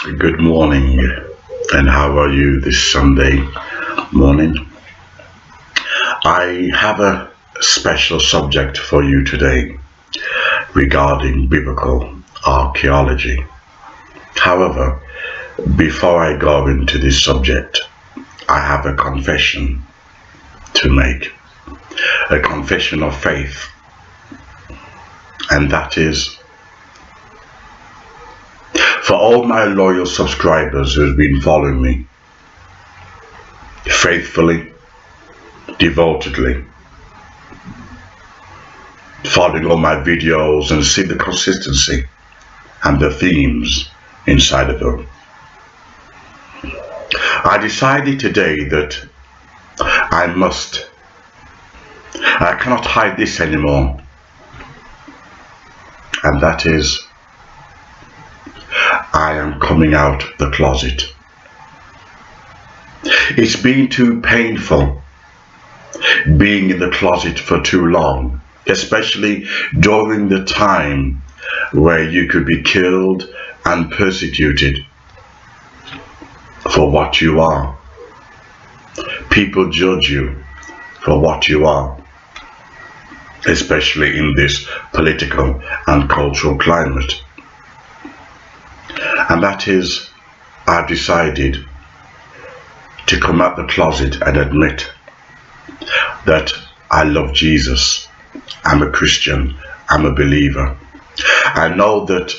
Good morning, and how are you this Sunday morning? I have a special subject for you today regarding biblical archaeology. However, before I go into this subject, I have a confession to make, a confession of faith, and that is for all my loyal subscribers who've been following me faithfully, devotedly, following all my videos and see the consistency and the themes inside of them. I decided today that I cannot hide this anymore, and that is I am coming out the closet. It's been too painful being in the closet for too long, especially during the time where you could be killed and persecuted for what you are. People judge you for what you are, especially in this political and cultural climate. And that is, I've decided to come out the closet and admit that I love Jesus. I'm a Christian. I'm a believer. I know that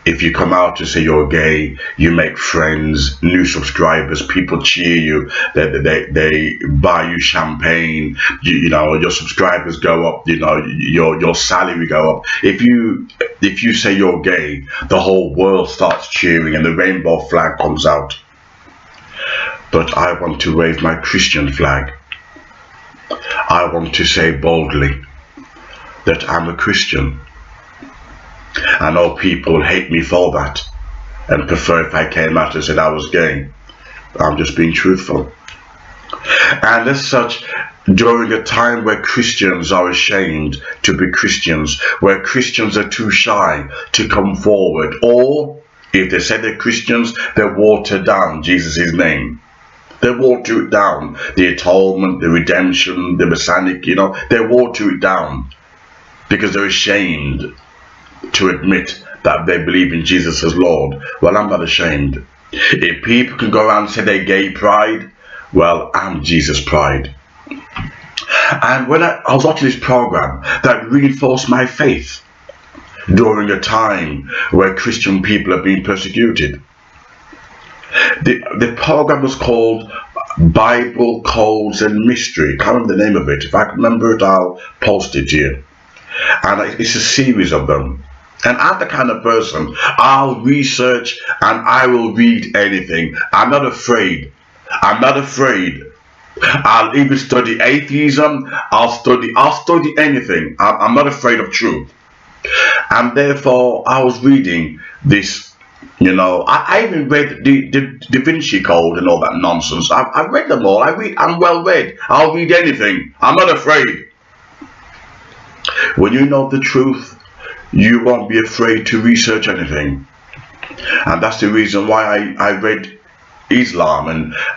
if you come out to say you're gay, you make friends, new subscribers, people cheer you, they buy you champagne, you know, your subscribers go up, you know, your salary go up. If you say you're gay, the whole world starts cheering and the rainbow flag comes out. But I want to wave my Christian flag. I want to say boldly that I'm a Christian. I know people hate me for that and prefer if I came out and said I was gay. I'm just being truthful. And as such, during a time where Christians are ashamed to be Christians, where Christians are too shy to come forward, or if they say they're Christians, they water down Jesus' name. They water it down. The atonement, the redemption, the Messianic, you know, they water it down because they're ashamed to admit that they believe in Jesus as Lord. Well, I'm not ashamed. If people can go around and say they're gay pride, well, I'm Jesus pride. And when I was watching this program, that reinforced my faith during a time where Christian people are being persecuted. The program was called Bible Codes and Mystery. I can't remember the name of it. If I can remember it, I'll post it here. And it's a series of them. And I'm the kind of person, I'll research and I will read anything. I'm not afraid. I'm not afraid. I'll even study atheism. I'll study anything. I'm not afraid of truth. And therefore, I was reading this, you know, I even read the Da Vinci Code and all that nonsense. I've read them all. I'm well read. I'll read anything. I'm not afraid. When you know the truth, you won't be afraid to research anything. And that's the reason why I read Islam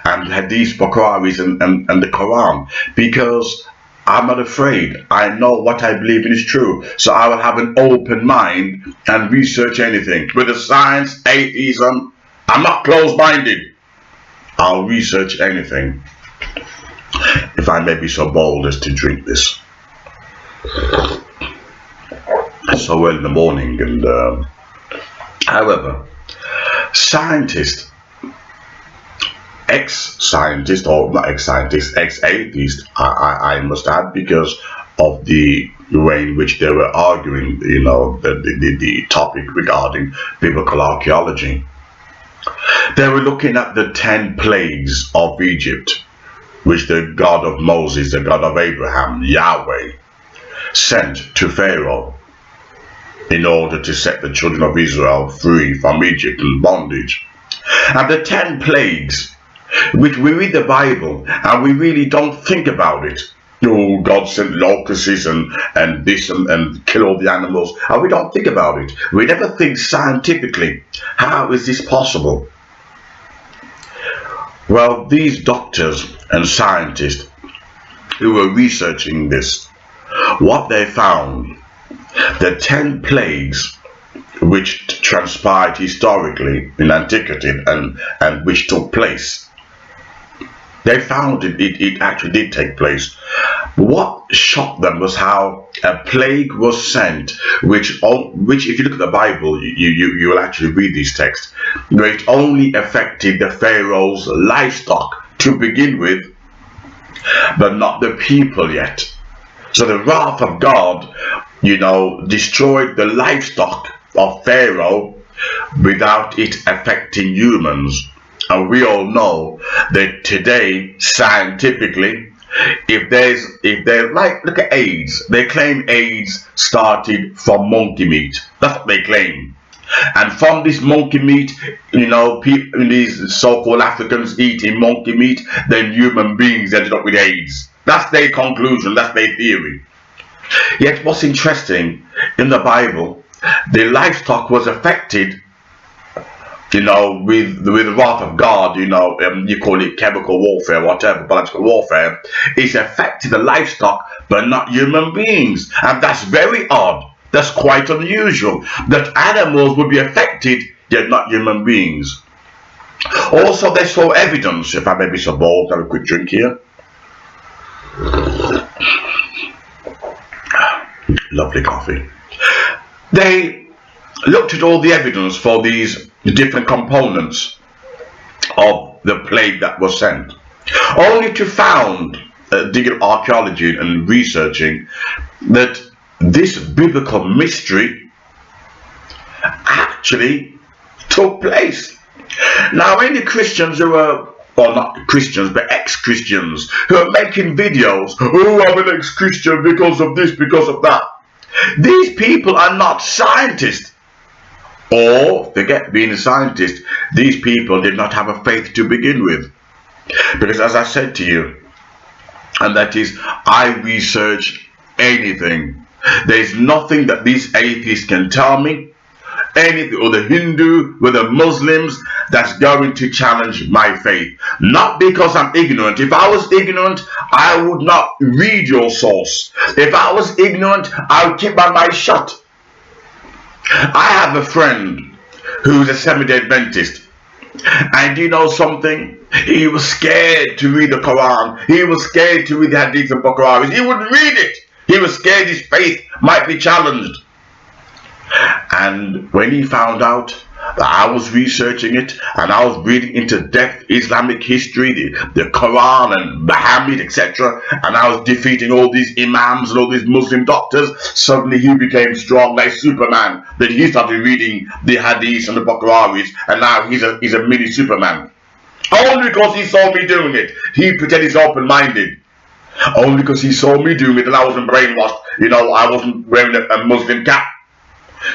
and Hadith, Bukhari and the Quran, because I'm not afraid. I know what I believe in is true. So I will have an open mind and research anything. Whether science, atheism, I'm not closed-minded. I'll research anything. If I may be so bold as to drink this so early in the morning. And however, scientists, ex-scientist, or not ex-scientist, ex-atheist, I must add, because of the way in which they were arguing, you know, the topic regarding biblical archaeology. They were looking at the 10 plagues of Egypt, which the God of Moses, the God of Abraham, Yahweh, sent to Pharaoh in order to set the children of Israel free from Egypt and bondage. And the 10 plagues, which we read the Bible and we really don't think about it. oh, God sent locusts and this and kill all the animals. And we don't think about it. We never think scientifically, how is this possible? Well, these doctors and scientists who were researching this, what they found, the 10 plagues which transpired historically in antiquity and which took place, they found it actually did take place. What shocked them was how a plague was sent, which if you look at the Bible, you will actually read these texts, where it only affected the Pharaoh's livestock to begin with, but not the people yet. So the wrath of God, destroyed the livestock of Pharaoh without it affecting humans. And we all know that today, scientifically, if there's like, look at AIDS. They claim AIDS started from monkey meat. That's what they claim. And from this monkey meat, people, these so-called Africans eating monkey meat, then human beings ended up with AIDS. That's their conclusion. That's their theory. Yet what's interesting, in the Bible, the livestock was affected, with the wrath of God, you call it chemical warfare, whatever, biological warfare. It's affected the livestock, but not human beings. And that's very odd. That's quite unusual, that animals would be affected, yet not human beings. Also, they saw evidence, if I may be so bold, have a quick drink here. Lovely coffee. They looked at all the evidence for these different components of the plague that was sent, only to found, digging archaeology and researching, that this biblical mystery actually took place. Now, any Christians who are, or not Christians, but ex-Christians, who are making videos, oh, I'm an ex-Christian because of this, because of that. These people are not scientists. Or, forget being a scientist, these people did not have a faith to begin with. Because as I said to you, and that is, I research anything. There's nothing that these atheists can tell me, anything, or the Hindu, or the Muslims, that's going to challenge my faith. Not because I'm ignorant. If I was ignorant, I would not read your source. If I was ignorant, I would keep my mouth shut. I have a friend who's a Seventh-day Adventist, and you know something? He was scared to read the Quran. He was scared to read the Hadith of Bukhari. He wouldn't read it. He was scared his faith might be challenged. And when he found out that I was researching it and I was reading into depth Islamic history, the Quran and Muhammad, etc., and I was defeating all these imams and all these Muslim doctors, suddenly he became strong like Superman. Then he started reading the Hadiths and the Bukhari, and now he's a mini Superman. Only because he saw me doing it. He pretended he's open-minded. Only because he saw me doing it and I wasn't brainwashed. I wasn't wearing a Muslim cap.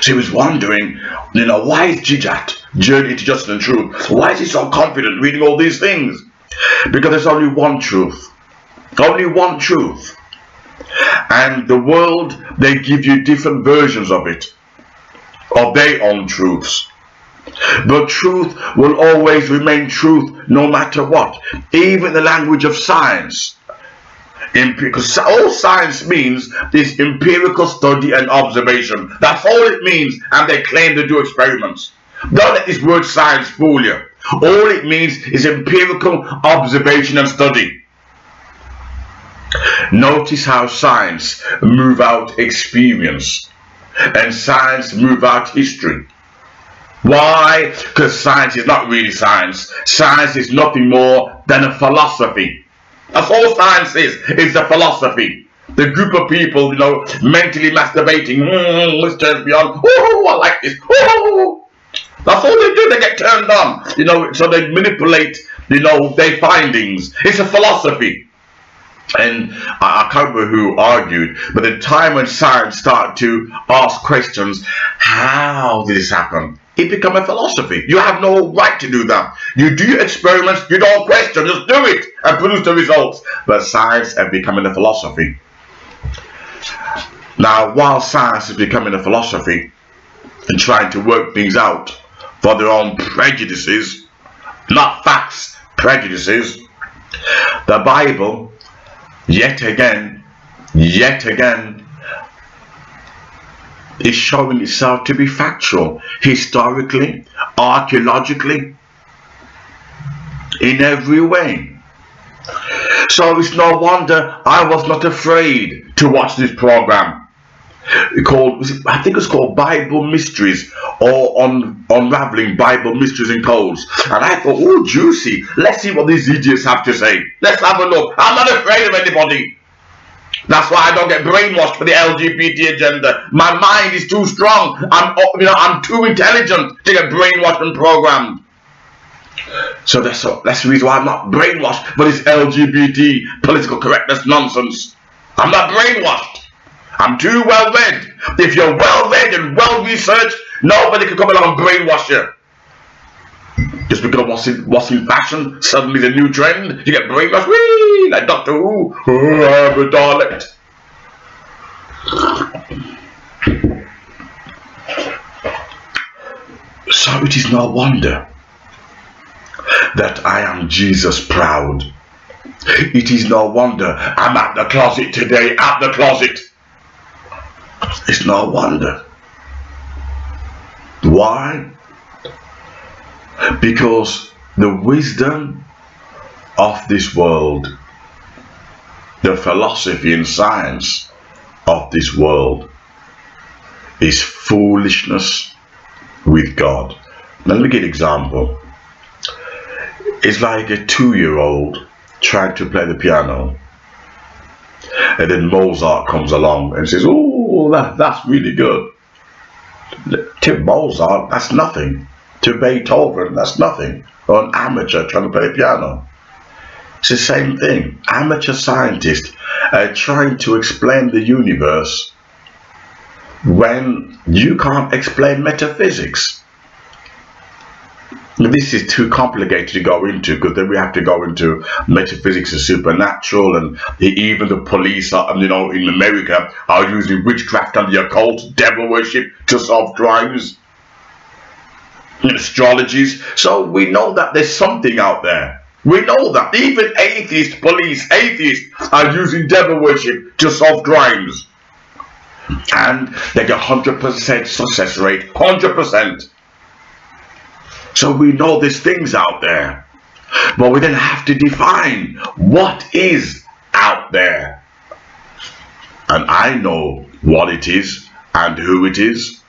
So he was wondering, why is Jijat, Journey to Justice and Truth, why is he so confident reading all these things? Because there's only one truth. Only one truth. And the world, they give you different versions of it, of their own truths. But truth will always remain truth no matter what. Even the language of science. Because all science means is empirical study and observation. That's all it means, and they claim to do experiments. Don't let this word science fool you. All it means is empirical observation and study. Notice how science move out experience and science move out history. Why? Because science is not really science. Science is nothing more than a philosophy. That's all science is. It's a philosophy. The group of people, mentally masturbating. Let's turn beyond. Oh, I like this. Oh. That's all they do. They get turned on. So they manipulate, their findings. It's a philosophy. And I can't remember who argued, but the time when science started to ask questions, how did this happen? it becomes a philosophy. You have no right to do that. You do your experiments, you don't question, just do it and produce the results. But science is becoming a philosophy. Now, while science is becoming a philosophy and trying to work things out for their own prejudices, not facts, prejudices, the Bible, yet again, is showing itself to be factual, historically, archaeologically, in every way. So it's no wonder I was not afraid to watch this program. I think it's called Bible Mysteries, or Unraveling Bible Mysteries and Codes. And I thought, oh, juicy. Let's see what these idiots have to say. Let's have a look. I'm not afraid of anybody. That's why I don't get brainwashed for the LGBT agenda. My mind is too strong. I'm too intelligent to get brainwashed and programmed. So that's the reason why I'm not brainwashed for this LGBT political correctness nonsense. I'm not brainwashed. I'm too well read. If you're well read and well researched, nobody can come along and brainwash you. Just because what's in fashion suddenly the new trend, you get brainwashed. Whee! Like Doctor Who. Oh, I'm a Dalek. So it is no wonder that I am Jesus proud. It is no wonder I'm at the closet today, at the closet. It's no wonder. Why? Because the wisdom of this world, the philosophy and science of this world is foolishness with God. Now let me give an example. It's like a 2-year-old trying to play the piano, and then Mozart comes along and says, oh, that's really good. To Mozart, that's nothing. To Beethoven, that's nothing. Or an amateur trying to play the piano. It's the same thing. Amateur scientists are trying to explain the universe when you can't explain metaphysics. This is too complicated to go into, because then we have to go into metaphysics and supernatural, and even the police are, in America are using witchcraft and the occult, devil worship to solve crimes, astrologies. So we know that there's something out there. We know that even atheists are using devil worship to solve crimes, and they get 100% success rate, 100%. So we know there's things out there, but we then have to define what is out there. And I know what it is and who it is.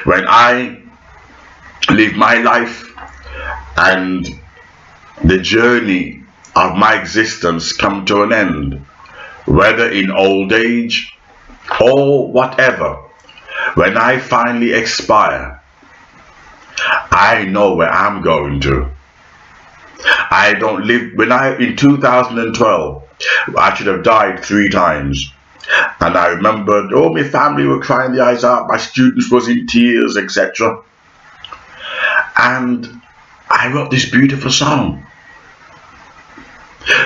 When I live my life and the journey of my existence come to an end, whether in old age or whatever, when I finally expire, I know where I'm going to. I don't live. In 2012, I should have died 3 times. And I remembered, my family were crying their eyes out, my students was in tears, etc. And I wrote this beautiful song.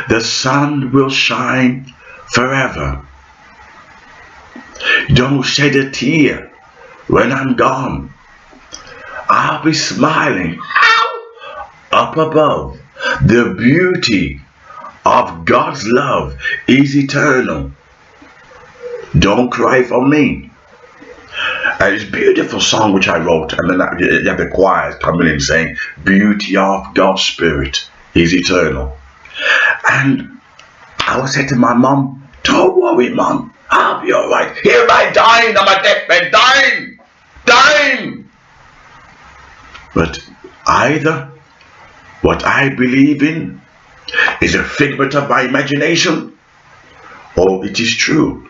The sun will shine forever. Don't shed a tear when I'm gone. I'll be smiling up above. The beauty of God's love is eternal. Don't cry for me. It's a beautiful song which I wrote, and then you have the choir coming in saying, beauty of God's Spirit is eternal. And I was saying to my mom, don't worry, Mom, I'll be alright. Here I dying on my deathbed, dying. But either what I believe in is a figment of my imagination, or it is true.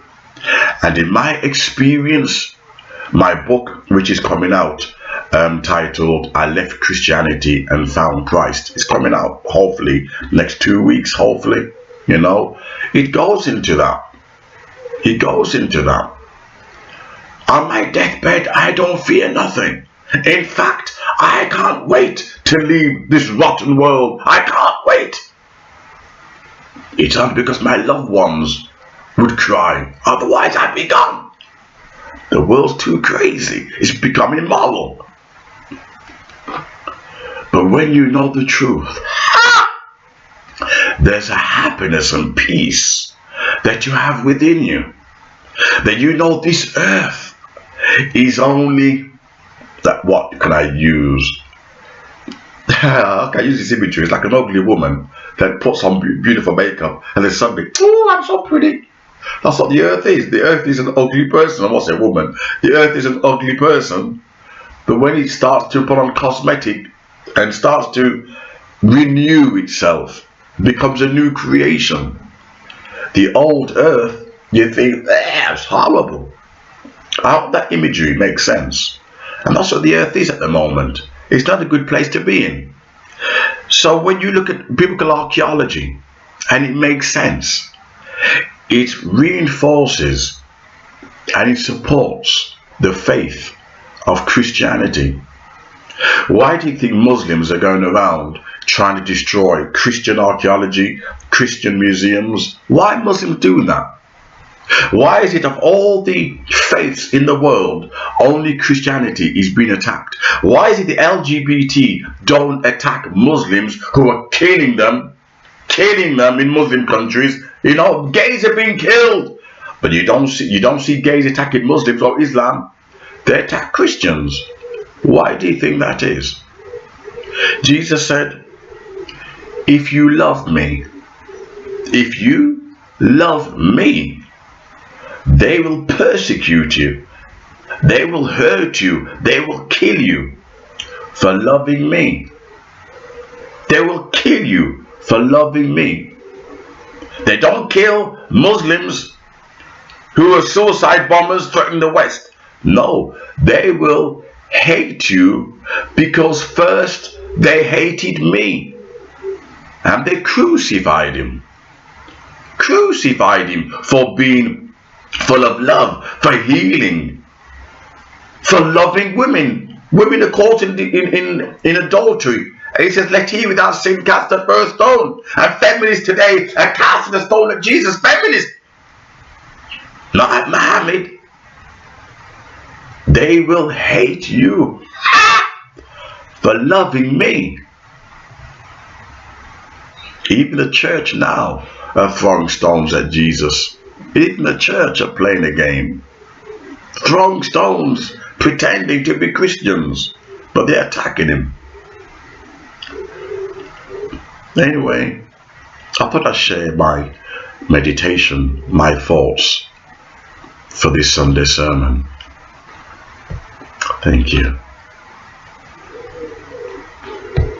And in my experience, my book, which is coming out, titled I Left Christianity and Found Christ, is coming out hopefully next 2 weeks, hopefully. It goes into that. On my deathbed, I don't fear nothing. In fact, I can't wait to leave this rotten world. I can't wait. It's only because my loved ones would cry. Otherwise, I'd be gone. The world's too crazy. It's becoming immoral. But when you know the truth, there's a happiness and peace that you have within you. That you know this earth is only that. What can I use? I can use this imagery. It's like an ugly woman that puts on beautiful makeup and then suddenly, oh, I'm so pretty. That's what the earth is. The earth is an ugly person. I must say woman. The earth is an ugly person. But when it starts to put on cosmetic and starts to renew itself, becomes a new creation. The old earth, you think, it's horrible. I hope that imagery makes sense. And that's what the earth is at the moment. It's not a good place to be in. So when you look at biblical archaeology, and it makes sense, it reinforces and it supports the faith of Christianity. Why do you think Muslims are going around trying to destroy Christian archaeology, Christian museums? Why are Muslims doing that? Why is it of all the faiths in the world, only Christianity is being attacked? Why is it the LGBT don't attack Muslims who are killing them in Muslim countries? You know, gays are being killed. But you don't see gays attacking Muslims or Islam. They attack Christians. Why do you think that is? Jesus said, if you love me, they will persecute you. They will hurt you. They will kill you for loving me. They will kill you for loving me. They don't kill Muslims who are suicide bombers threatening the West. No, they will hate you because first they hated me and they crucified him. Crucified him for being full of love, for healing, for loving women. Women are caught in adultery. And he says, let he without sin cast the first stone. And feminists today are casting a stone at Jesus. Feminists, not at Muhammad. They will hate you for loving me. Even the church now are throwing stones at Jesus. Even the church are playing a game. Throwing stones, pretending to be Christians, but they're attacking him. Anyway, I thought I'd share my meditation, my thoughts for this Sunday sermon. Thank you.